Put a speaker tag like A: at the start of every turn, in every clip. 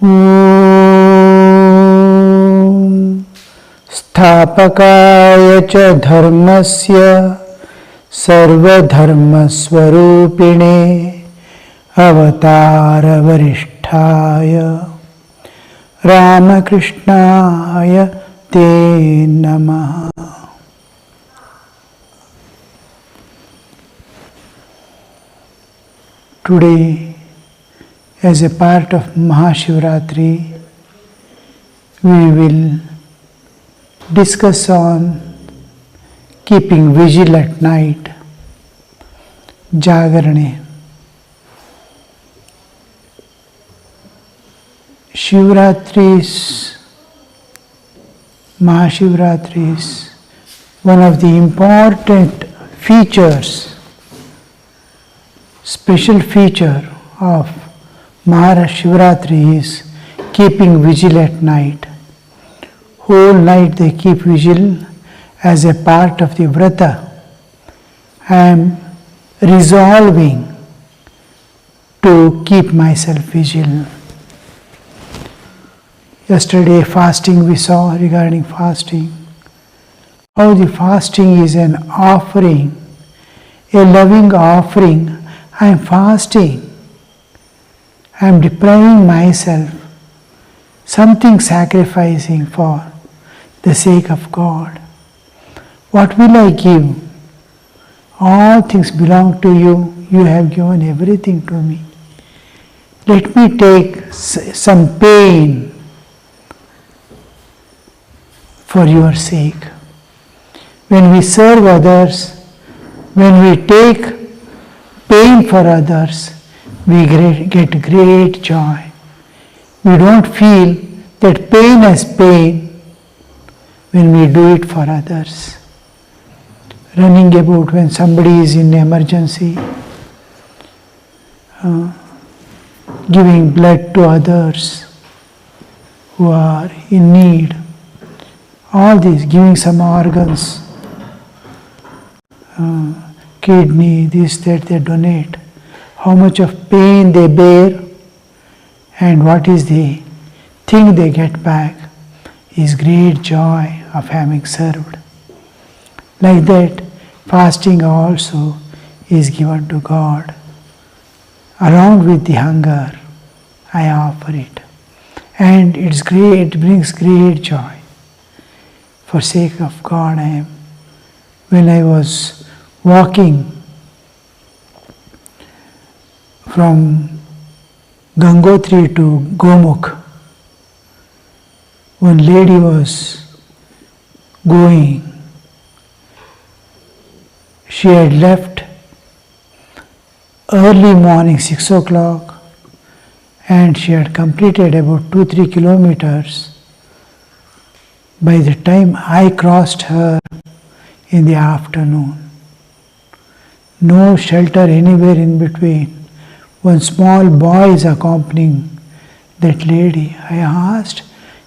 A: Om Sthapakaya cha dharmasya sarvadharmaswarupine avatara varishtaya Ramakrishnaya te namaha. Today, as a part of MAHA SHIVARATRI, we will discuss on keeping vigil at night, Jagarane. Shivratris, MAHA SHIVARATRI is one of the important features, special feature of MAHA SHIVARATRI is keeping vigil at night. Whole night they keep vigil as a part of the vrata. I am resolving to keep myself vigil. Yesterday fasting we saw regarding fasting, how the fasting is an offering, a loving offering. I am fasting. I am depriving myself, something sacrificing for the sake of God. What will I give? All things belong to you. You have given everything to me. Let me take some pain for your sake. When we serve others, when we take pain for others, we get great joy. We don't feel that pain as pain when we do it for others. Running about when somebody is in emergency, giving blood to others who are in need, all these, giving some organs, kidney, this, that they donate. How much of pain they bear and what is the thing they get back is great joy of having served. Like that, fasting also is given to God. Along with the hunger, I offer it. And it's great, it brings great joy. For sake of God, when I was walking from Gangotri to Gomukh, one lady was going. She had left early morning, 6 o'clock, and she had completed about 2-3 kilometers. By the time I crossed her in the afternoon, no shelter anywhere in between. One small boy is accompanying that lady. I asked,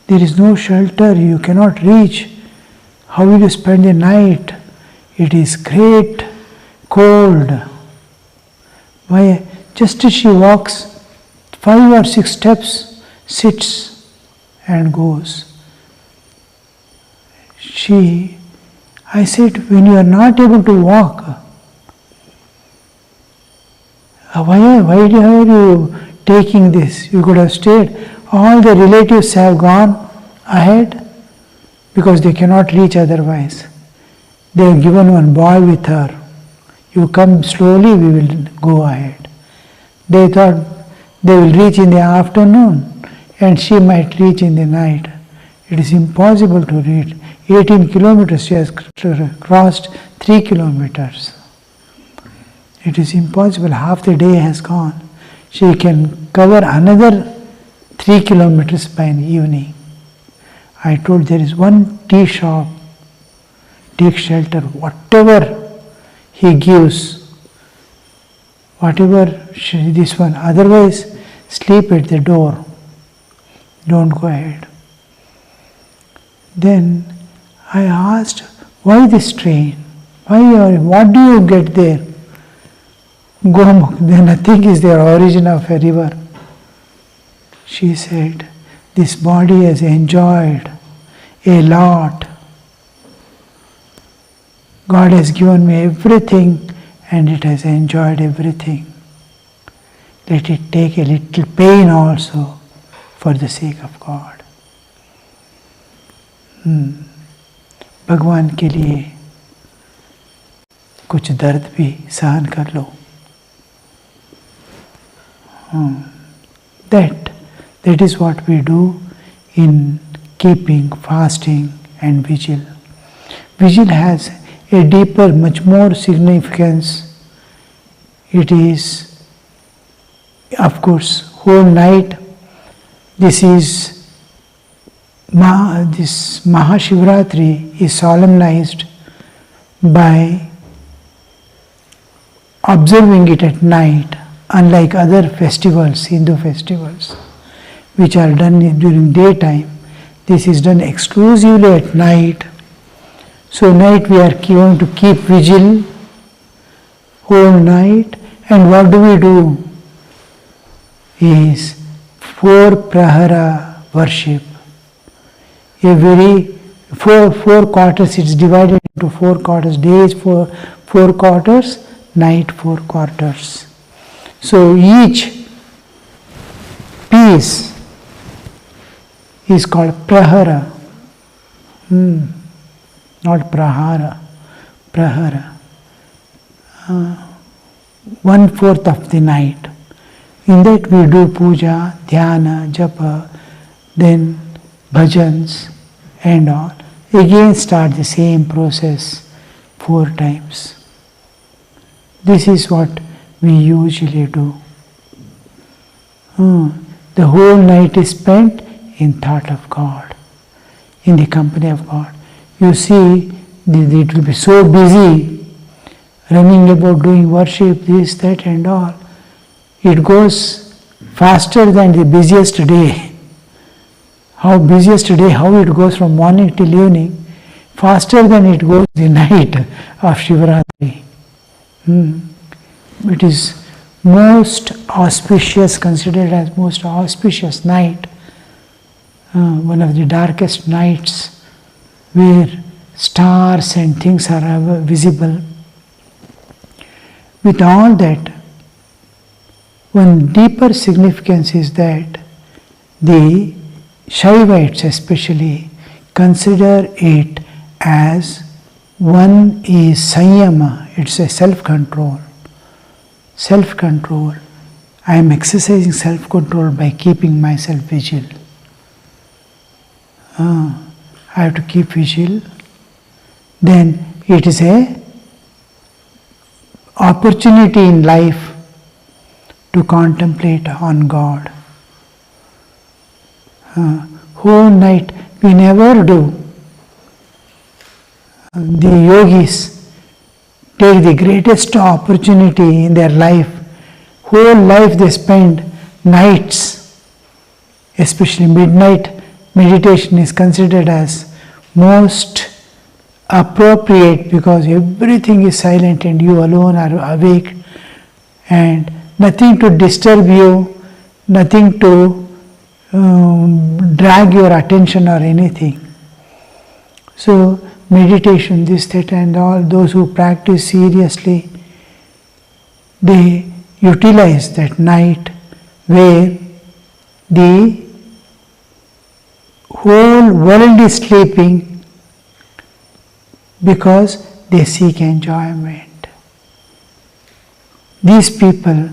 A: there is no shelter, you cannot reach. How will you spend the night? It is great cold. Why? Just as she walks 5 or 6 steps, sits and goes. I said, when you are not able to walk, why are you taking this? You could have stayed. All the relatives have gone ahead because they cannot reach otherwise. They have given one boy with her. You come slowly, we will go ahead. They thought they will reach in the afternoon and she might reach in the night. It is impossible to reach. 18 kilometers, she has crossed 3 kilometers. It is impossible, half the day has gone. She can cover another 3 kilometers by an evening. I told there is one tea shop, take shelter, whatever he gives, whatever this one, otherwise sleep at the door, don't go ahead. Then I asked, why this train? What do you get there? Gomukh, then nothing is there, origin of a river. She said, this body has enjoyed a lot. God has given me everything and it has enjoyed everything. Let it take a little pain also for the sake of God. भगवान के लिए कुछ दर्द भी सहन कर लो. That is what we do in keeping fasting and vigil. Vigil has a deeper, much more significance. It is, of course, whole night. This MAHA SHIVARATRI is solemnized by observing it at night, unlike other festivals, Hindu festivals, which are done during daytime. This is done exclusively at night. So night we are going to keep vigil whole night. And what do? Is 4 prahara worship. Four quarters, it's divided into 4 quarters. Days 4 quarters, night 4 quarters. So each piece is called prahara. Not prahara, prahara. 1/4 of the night. In that we do puja, dhyana, japa, then bhajans and all. Again start the same process 4 times. This is what we usually do. The whole night is spent in thought of God, in the company of God. You see, it will be so busy, running about doing worship, this, that and all. It goes faster than the busiest day. How it goes from morning till evening, faster than it goes the night of Shivaratri. It is most auspicious, considered as most auspicious night, one of the darkest nights where stars and things are visible. With all that, one deeper significance is that the Shaivites especially consider it as one is sanyama, it's a self-control. Self-control. I am exercising self-control by keeping myself vigil. I have to keep vigil. Then it is a opportunity in life to contemplate on God. Whole night we never do. The yogis take the greatest opportunity in their life. Whole life they spend nights, especially midnight meditation is considered as most appropriate because everything is silent and you alone are awake and nothing to disturb you, nothing to drag your attention or anything. So meditation, this, that and all, those who practice seriously, they utilize that night where the whole world is sleeping because they seek enjoyment. These people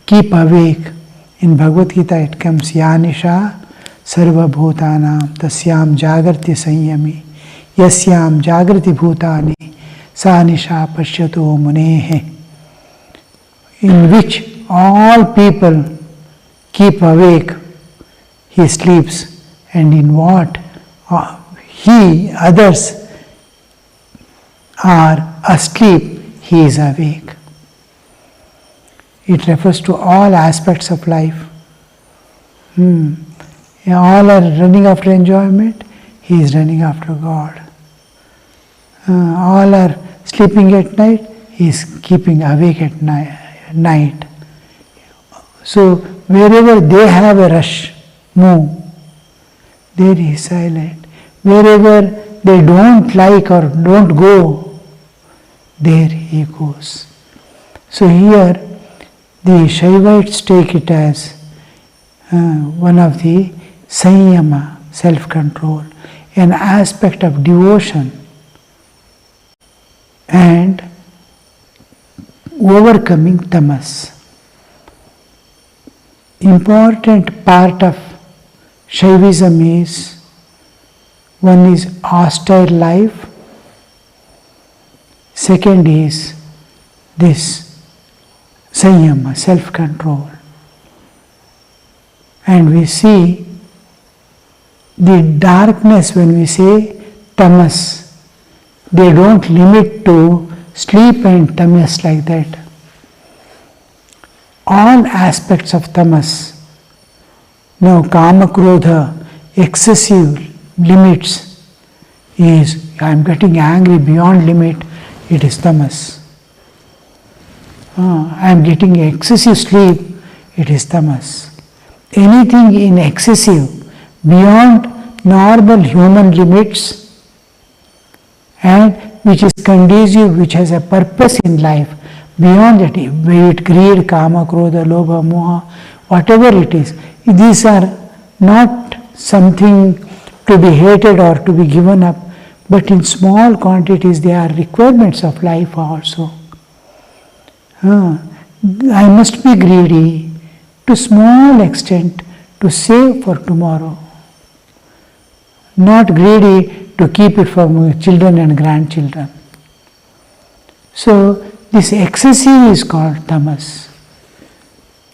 A: keep awake. In Bhagavad Gita it comes, Yanisha sarva bhutanam tasyam jagrati sanyami yasyam jagrati bhutani sanisha pashyato munehe, in which all people keep awake, he sleeps, and in what others are asleep, he is awake. It refers to all aspects of life. All are running after enjoyment, he is running after God. All are sleeping at night, he is keeping awake at night. So wherever they have a rush, move, there he is silent. Wherever they don't like or don't go, there he goes. So here the Shaivites take it as one of the Sanyama, self-control, an aspect of devotion and overcoming tamas. Important part of Shaivism is, one is austere life, second is this Sanyama, self-control. And we see the darkness when we say tamas. They don't limit to sleep and tamas like that. All aspects of tamas. Now kama krodha, excessive limits is, I am getting angry beyond limit, it is tamas. I am getting excessive sleep, it is tamas. Anything in excessive, beyond normal human limits, and which is conducive, which has a purpose in life, beyond that, be it greed, kama, krodha, lobha, moha, whatever it is, these are not something to be hated or to be given up, but in small quantities they are requirements of life also. I must be greedy to small extent to save for tomorrow, not greedy to keep it for children and grandchildren. So this excessive is called tamas.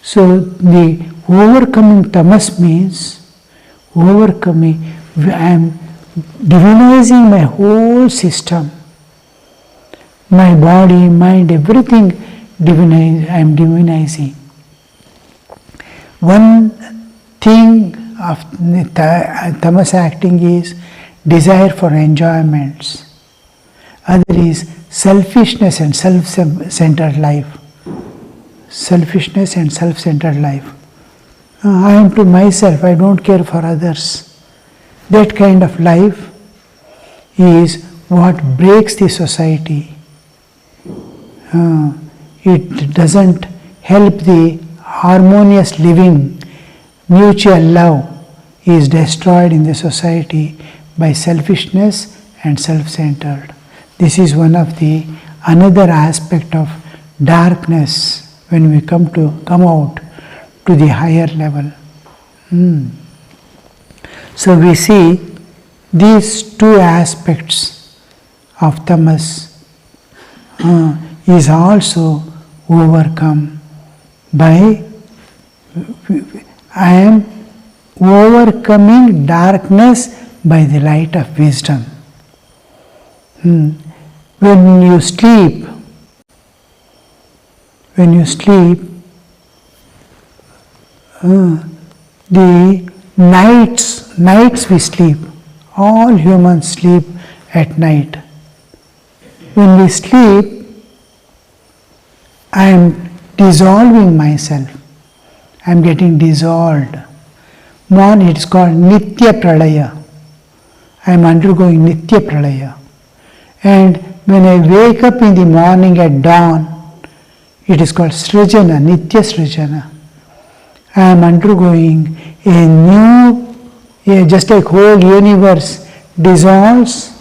A: So the overcoming tamas means overcoming, I am divinizing my whole system, my body, mind, everything I am divinizing. One thing of tamas acting is desire for enjoyments. Other is selfishness and self-centered life. Selfishness and self-centered life. I am to myself, I don't care for others. That kind of life is what breaks the society. It doesn't help the harmonious living. Mutual love is destroyed in the society by selfishness and self-centered. This is one of the another aspect of darkness when we come out to the higher level. So we see these two aspects of tamas is also overcome by, I am overcoming darkness by the light of wisdom. When you sleep, the nights we sleep, all humans sleep at night. When we sleep, I am dissolving myself. I am getting dissolved. It is called Nitya Pralaya. I am undergoing Nitya Pralaya. And when I wake up in the morning at dawn, it is called Srijana, Nitya Srijana. I am undergoing a new, just like whole universe dissolves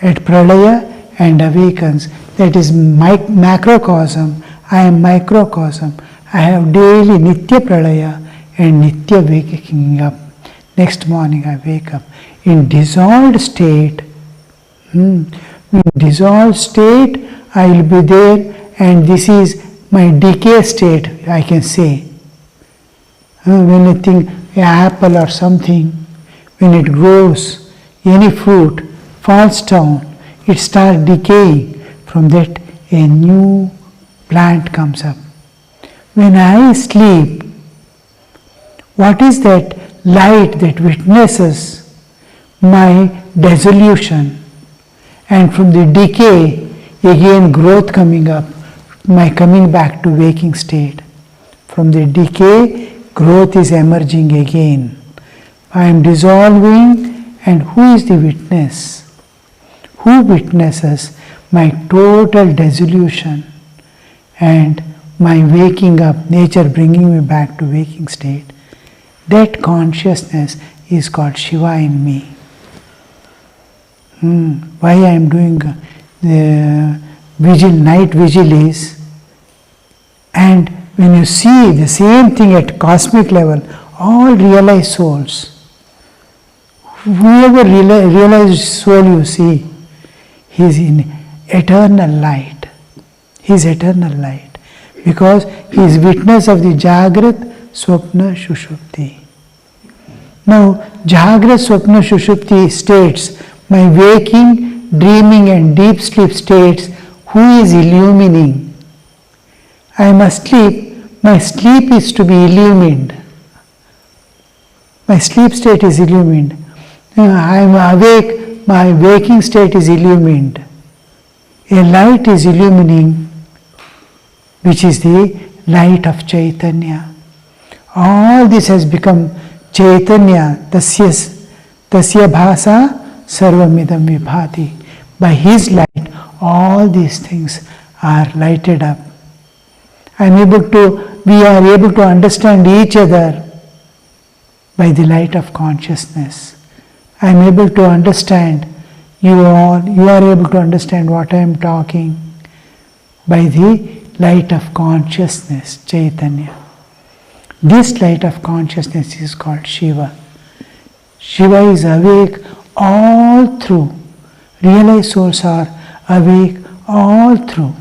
A: at Pralaya and awakens. That is macrocosm. I am microcosm. I have daily Nitya Pralaya and Nitya waking up. Next morning I wake up in dissolved state. In dissolved state I will be there, and this is my decay state, I can say. When I think an apple or something, when it grows, any fruit falls down, it starts decaying. From that a new plant comes up. When I sleep, what is that light that witnesses my dissolution, and from the decay again growth coming up, my coming back to waking state. From the decay growth is emerging again. I am dissolving, and who is the witness? Who witnesses my total dissolution and my waking up, nature bringing me back to waking state? That consciousness is called Shiva in me. Why I am doing the vigil, night vigil is, and when you see the same thing at cosmic level, all realized souls, whoever realized soul you see, he is in eternal light. He is eternal light because he is witness of the Jagrat, Swapna, Shushupti. Now, Jagrat, Swapna, Shushupti states, my waking, dreaming and deep sleep states, who is illumining? I must sleep, my sleep is to be illumined. My sleep state is illumined. I am awake, my waking state is illumined. A light is illumining, which is the light of Chaitanya. All this has become Chaitanya, tasya bhasa sarvamidam vibhati. By his light, all these things are lighted up. We are able to understand each other by the light of consciousness. I am able to understand you all, you are able to understand what I am talking by the light of consciousness, Chaitanya. This light of consciousness is called Shiva. Shiva is awake all through. Realized souls are awake all through.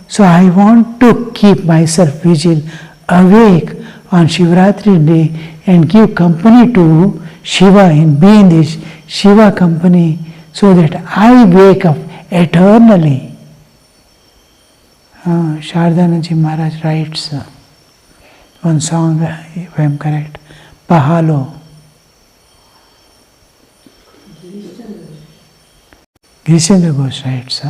A: So I want to keep myself vigil, awake on Shivaratri day and give company to Shiva and be in this Shiva company so that I wake up eternally. Shardanaji Maharaj writes one song, if I am correct, Pahalo. Girishchandra Ghosh writes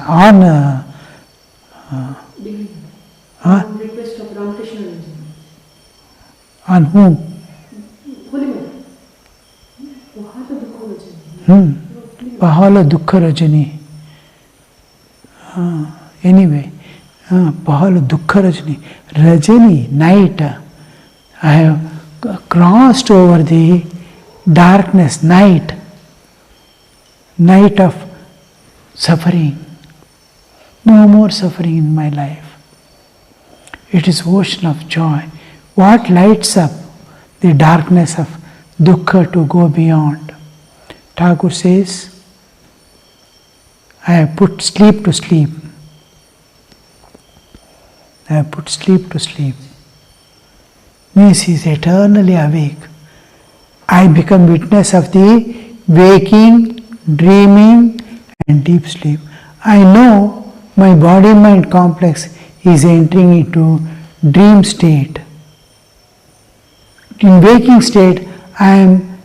A: on
B: request of Ramakrishna.
A: On whom? Pahala Dukkha Rajani. Anyway, Pahala Dukkha Rajani. Rajani, night. I have crossed over the darkness, night of suffering. No more suffering in my life. It is ocean of joy. What lights up the darkness of dukkha to go beyond? Thakur says, I have put sleep to sleep. I have put sleep to sleep. Means he is eternally awake. I become witness of the waking, dreaming and deep sleep. I know my body-mind complex is entering into dream state. In waking state, I am,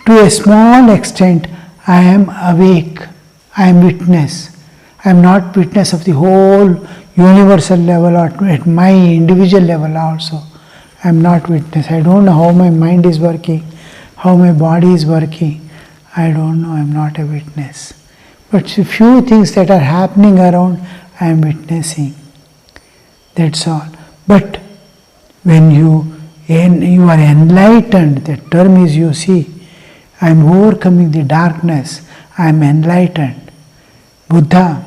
A: to a small extent, I am awake. I am witness. I am not witness of the whole universal level or at my individual level also. I am not witness. I don't know how my mind is working, how my body is working. I don't know. I am not a witness. But a few things that are happening around, I am witnessing. That's all. But when you are enlightened, the term is, you see, I am overcoming the darkness, I am enlightened. Buddha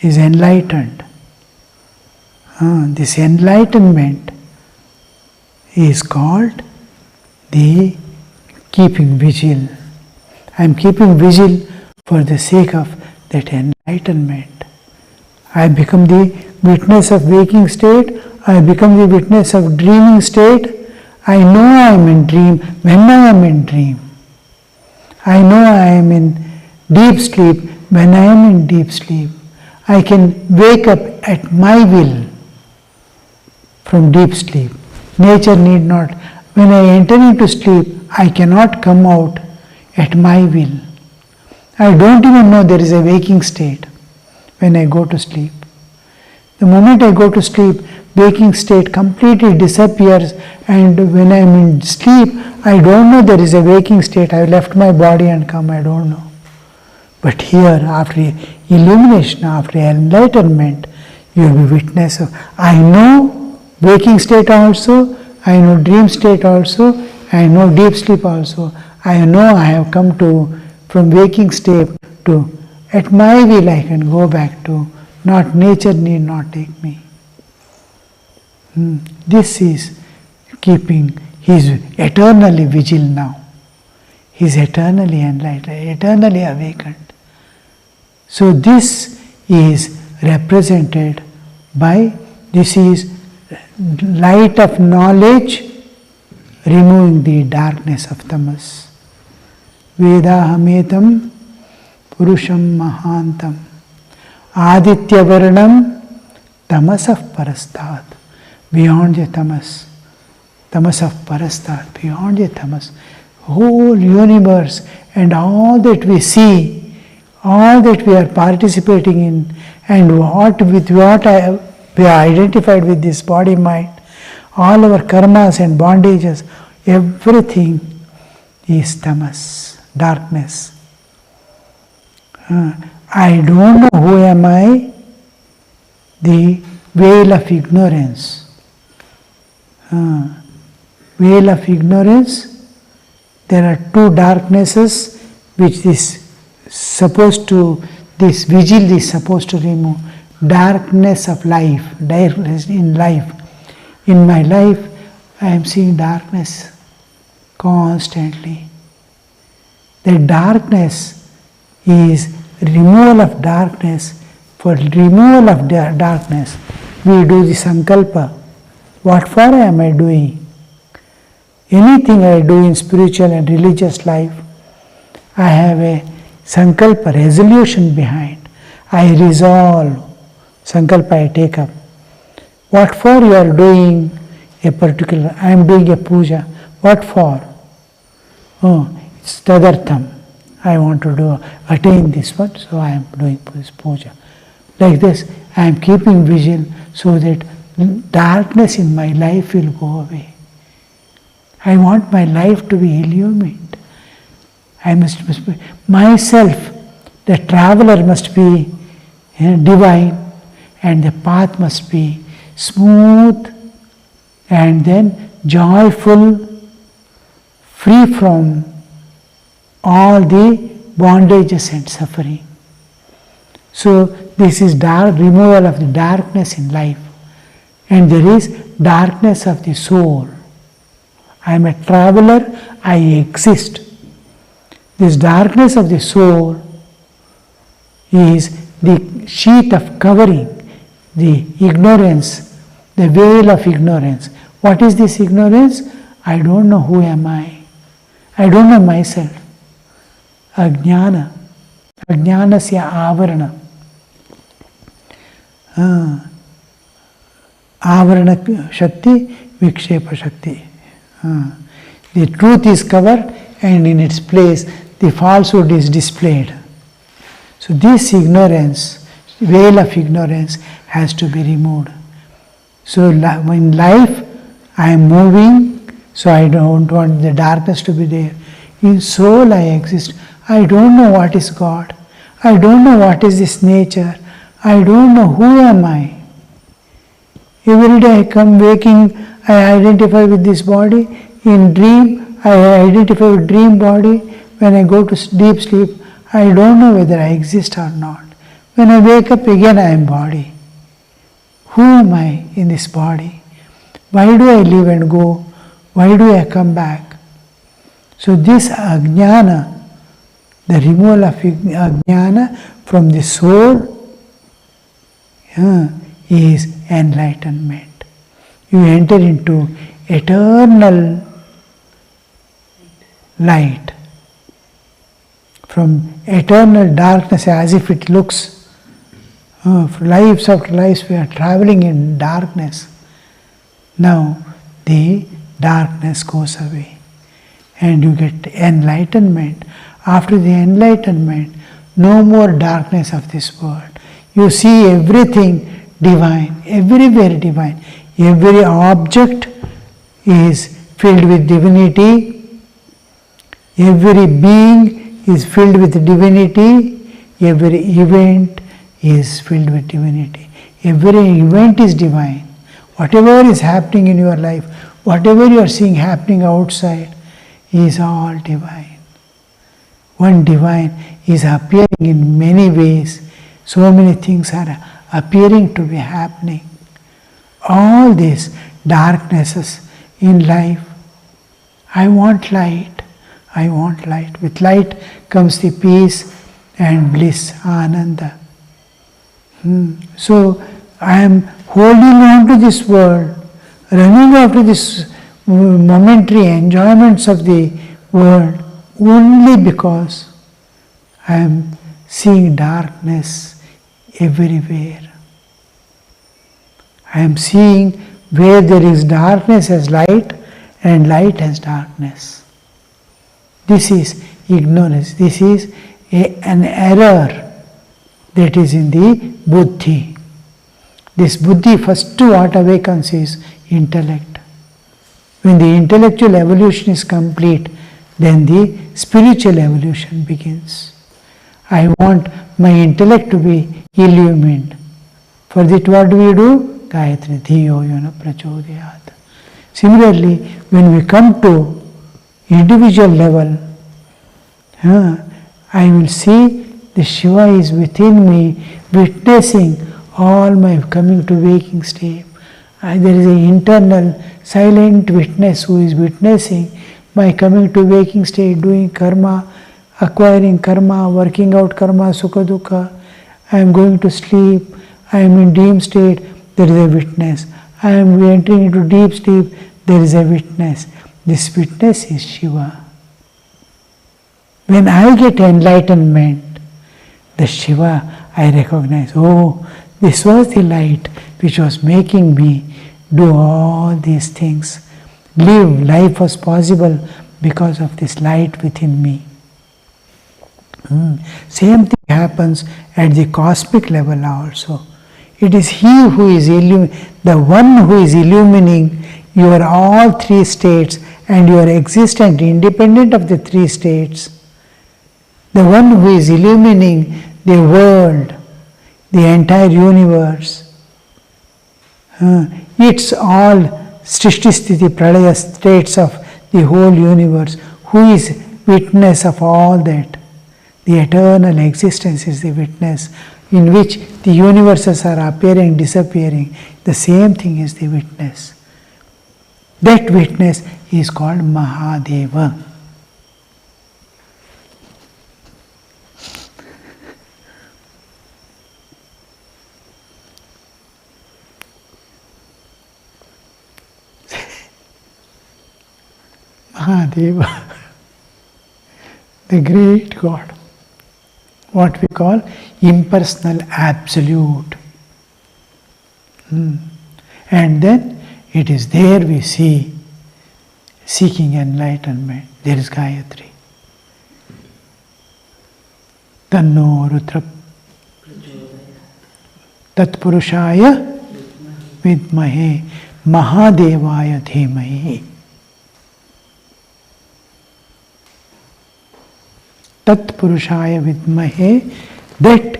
A: is enlightened. This enlightenment is called the keeping vigil. I am keeping vigil for the sake of that enlightenment. I become the witness of waking state, I become the witness of dreaming state. I know I am in dream when I am in dream. I know I am in deep sleep when I am in deep sleep. I can wake up at my will from deep sleep. Nature need not. When I enter into sleep, I cannot come out at my will. I don't even know there is a waking state when I go to sleep. The moment I go to sleep, waking state completely disappears, and when I am in sleep, I don't know there is a waking state. I left my body and come, I don't know. But here, after illumination, after enlightenment, you will be witness of, I know waking state also, I know dream state also, I know deep sleep also. I know I have come to, from waking state to, at my will I can go back to, not nature need not take me. This is keeping, he is eternally vigil now. He is eternally enlightened, eternally awakened. So this is represented by, this is light of knowledge removing the darkness of tamas. Vedahametam purusham mahantam aditya varnam tamasah parastat. Beyond the tamas, tamasah parastat, beyond the tamas, whole universe and all that we see, all that we are participating in, and what with what we are identified with this body mind, all our karmas and bondages, everything is tamas, darkness. I don't know who am I, the veil of ignorance. Veil of ignorance, there are two darknesses which this supposed to, this vigil is supposed to remove. Darkness of life, darkness in life. In my life, I am seeing darkness constantly. The darkness is removal of darkness. For removal of darkness, we do the sankalpa. What for am I doing? Anything I do in spiritual and religious life, I have a sankalpa, resolution behind. I resolve. Sankalpa I take up. What for you are doing a particular, I am doing a puja. What for? Oh, it's tadartham. I want to attain this one, so I am doing this puja. Like this, I am keeping vigil so that darkness in my life will go away. I want my life to be illumined. I must be, myself, the traveler must be divine, and the path must be smooth and then joyful, free from all the bondages and suffering. So this is removal of the darkness in life. And there is darkness of the soul. I am a traveler, I exist. This darkness of the soul is the sheet of covering, the ignorance, the veil of ignorance. What is this ignorance? I don't know who am I. I don't know myself. Ajnana. Ajnanasya avarana. Avarana Shakti, Vikshepa Shakti. The truth is covered, and in its place the falsehood is displayed. So this ignorance, veil of ignorance, has to be removed. So in life I am moving, so I don't want the darkness to be there. In soul I exist. I don't know what is God. I don't know what is this nature. I don't know who am I. Every day I come waking, I identify with this body. In dream, I identify with dream body. When I go to deep sleep, I don't know whether I exist or not. When I wake up again, I am body. Who am I in this body? Why do I live and go? Why do I come back? So this ajnana, the removal of ajnana from the soul, is enlightenment. You enter into eternal light. From eternal darkness, as if it looks, lives after lives we are traveling in darkness. Now the darkness goes away and you get enlightenment. After the enlightenment, no more darkness of this world. You see everything divine, everywhere divine. Every object is filled with divinity. Every being is filled with divinity. Every event is filled with divinity. Every event is divine. Whatever is happening in your life, whatever you are seeing happening outside, is all divine. One divine is appearing in many ways. So many things are appearing to be happening. All these darknesses in life, I want light. I want light. With light comes the peace and bliss, ananda. So I am holding on to this world, running after this momentary enjoyments of the world only because I am seeing darkness everywhere. I am seeing where there is darkness as light and light as darkness. This is ignorance. This is an error that is in the buddhi. This buddhi, first what awakens is intellect. When the intellectual evolution is complete, then the spiritual evolution begins. I want my intellect to be illumined. For that, what do we do? Gayatri Dhiyo Yona Prachodayat. Similarly, when we come to individual level, I will see the Shiva is within me, witnessing all my coming to waking state. There is an internal silent witness who is witnessing my coming to waking state, doing karma, acquiring karma, working out karma, sukha dukkha. I am going to sleep, I am in dream state, there is a witness. I am entering into deep sleep, there is a witness. This witness is Shiva. When I get enlightenment, the Shiva I recognize, oh, this was the light which was making me do all these things. Life was possible because of this light within me. Same thing happens at the cosmic level also. It is He who is the one who is illumining your all three states, and you are existent independent of the three states. The one who is illumining the world, the entire universe. It's all Srishti Sthiti Pralaya states of the whole universe. Who is witness of all that? The eternal existence is the witness in which the universes are appearing, disappearing. The same thing is the witness. That witness is called Mahadeva. Mahadeva, the great God, what we call impersonal absolute. And then it is there we see seeking enlightenment. There is Gayatri. Tanno Rudra Tatpurushaya Vidmahe Mahadevaya Dhimahi. Tat Purushaya Vidmahe, that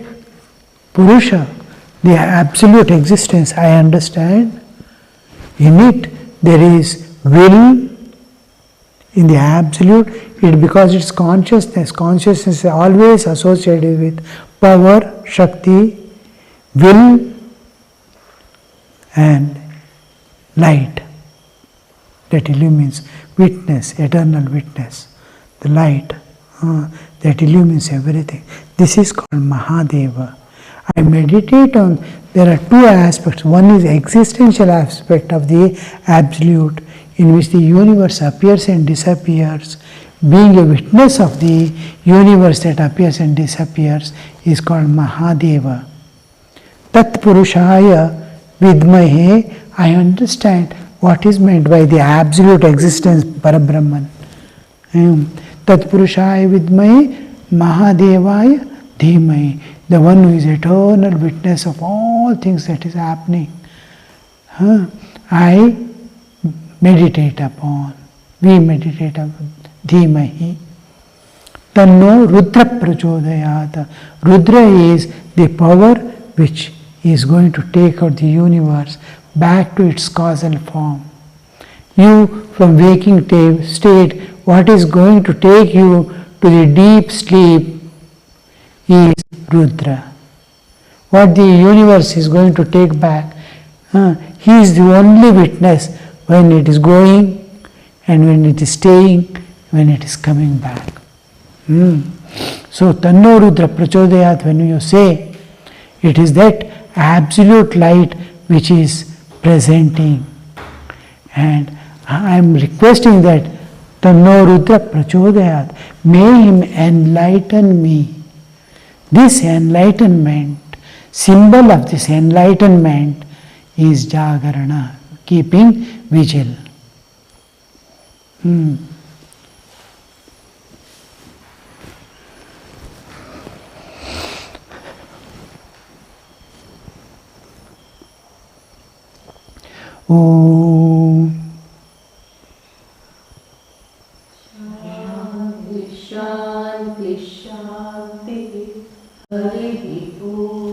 A: Purusha, the absolute existence, I understand. In it there is will, in the absolute, because it's consciousness. Consciousness is always associated with power, Shakti, will and light that illumines, witness, eternal witness, the light. That illumines everything. This is called Mahadeva. I meditate on, there are two aspects. One is existential aspect of the absolute, in which the universe appears and disappears. Being a witness of the universe that appears and disappears is called Mahadeva. Tat Purushaya Vidmahe, I understand what is meant by the absolute existence, Parabrahman. Tat Purushaya Vidmahe Mahadevaya Dhimahi, the one who is eternal witness of all things that is happening. I meditate upon, we meditate upon Dhimahi. Tanno Rudra Prachodayat. Rudra is the power which is going to take out the universe back to its causal form. You, from waking state, what is going to take you to the deep sleep is Rudra. What the universe is going to take back, he is the only witness when it is going and when it is staying, when it is coming back. So, Tanno Rudra Prachodayat, when you say, it is that absolute light which is presenting. And I am requesting that Tanno Rudra Prachodayat, may him enlighten me. This enlightenment, symbol of this enlightenment is Jagarana, keeping vigil. Om
B: Shanti Shanti Hari Om.